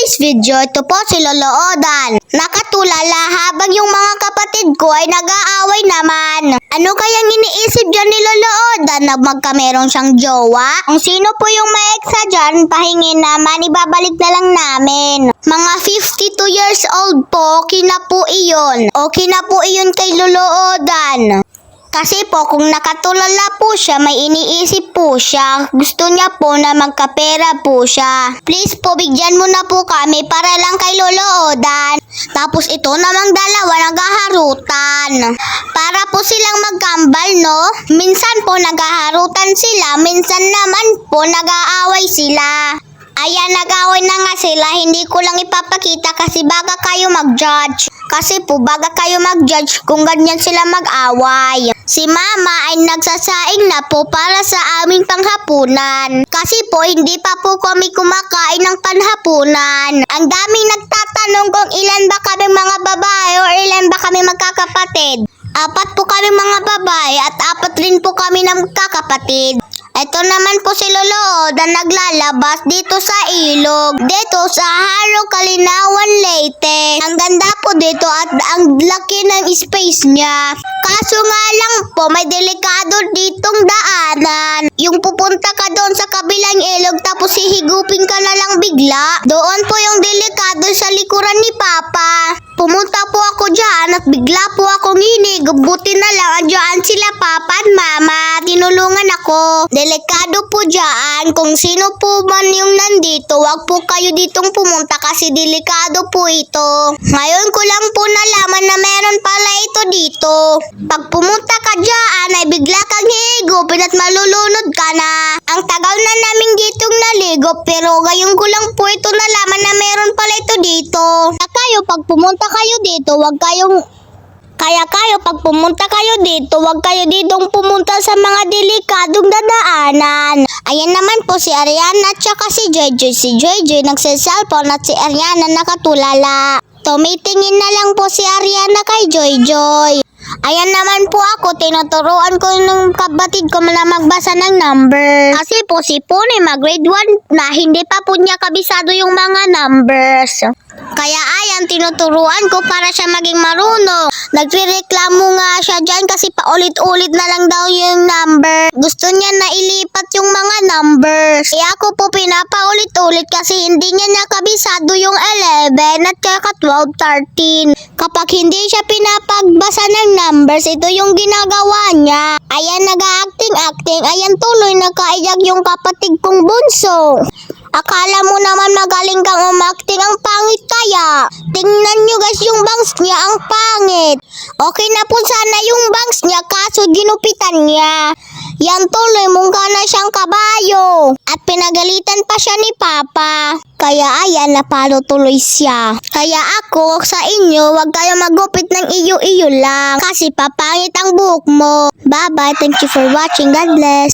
today's video, ito po si Lolo Odan. Nakatulala habang yung mga kapatid ko ay nag-aaway naman. Ano kayang iniisip dyan ni Lolo Odan na magkameron siyang jowa? Kung sino po yung maeksa dyan, pahingin naman, ibabalik na lang namin. Mga 52 years old po, kina po iyon. O kina po iyon kay Lolo Odan. Kasi po kung nakatulala po siya, may iniisip po siya. Gusto niya po na magkapera po siya. Please po, bigyan mo na po kami para lang kay Lolo Odan. Tapos ito namang dalawa naghaharutan. Para po silang magkambal, no? Minsan po naghaharutan sila, minsan naman po nag-aaway sila. Ayan, nag-away na nga sila. Hindi ko lang ipapakita kasi baka kayo mag-judge. Kasi po, baka kayo mag-judge kung ganyan sila mag-away. Si Mama ay nagsasaing na po para sa aming panghapunan. Kasi po, hindi pa po kami kumakain ng panhapunan. Ang daming nagtatanong kung ilan ba kami mga babae o ilan ba kami magkakapatid. 4 po kami mga babae at 4 rin po kami ng magkakapatid. Ito naman po si Lolo Odan naglalabas dito sa ilog. Dito sa Haro, Kalinawan, Leyte. Ang ganda po dito at ang laki ng space niya. Kaso nga lang po, may delikado ditong daanan. Yung pupunta ka doon sa kabilang ilog tapos hihigupin ka na lang bigla. Doon po yung delikado sa likuran ni Papa. Pumunta po ako dyan at bigla po akong hinig. Buti na lang andyan sila Papa at Mama. Tinulungan ako. Delikado po dyan. Kung sino po man yung nandito, wag po kayo ditong pumunta kasi delikado po ito. Ngayon ko lang po nalaman na meron pala ito dito. Pag pumunta ka dyan ay bigla kang hihigupin at malulunod ka na. Ang tagal na namin ditong naligo pero ngayon ko lang po ito nalaman na meron pala ito dito. Pag pumunta kayo dito, pag pumunta kayo dito, wag kayo ditong pumunta sa mga delikadong dadaanan. Ayan naman po si Ariana at saka si Joy. Si Joy nagsiselfon at si Ariana nakatulala. Tumitingin na lang po si Ariana kay Joy. Ayan naman po ako, tinuturuan ko ng kapatid ko na magbasa ng number. Kasi po si Pune mag-grade 1 na hindi pa po niya kabisado yung mga numbers. Kaya ayan, tinuturuan ko para siya maging marunong. Nagrereklamo nga siya dyan kasi paulit-ulit na lang daw yung number. Gusto niya na ilipat yung mga numbers. Kaya ako po pinapaulit-ulit kasi hindi niya nakabisado yung 11 at saka 12, 13. Kapag hindi siya pinapagbasa ng numbers, ito yung ginagawa niya. Ayan, nag-acting. Ayan, tuloy nagkaiyak yung kapatid kong bunso. Akala mo naman magaling kang umacting, ang pangit kaya. Tingnan nyo guys, yung bangs niya ang pangit. Okay na po sana yung bangs niya kaso ginupitan niya. Yan tuloy, mungka na siyang kabayo. At pinagalitan pa siya ni Papa. Kaya ayan, napalo tuloy siya. Kaya ako sa inyo, wag kayo magupit ng iyo-iyo lang. Kasi papangit ang buhok mo. Bye-bye, thank you for watching. God bless.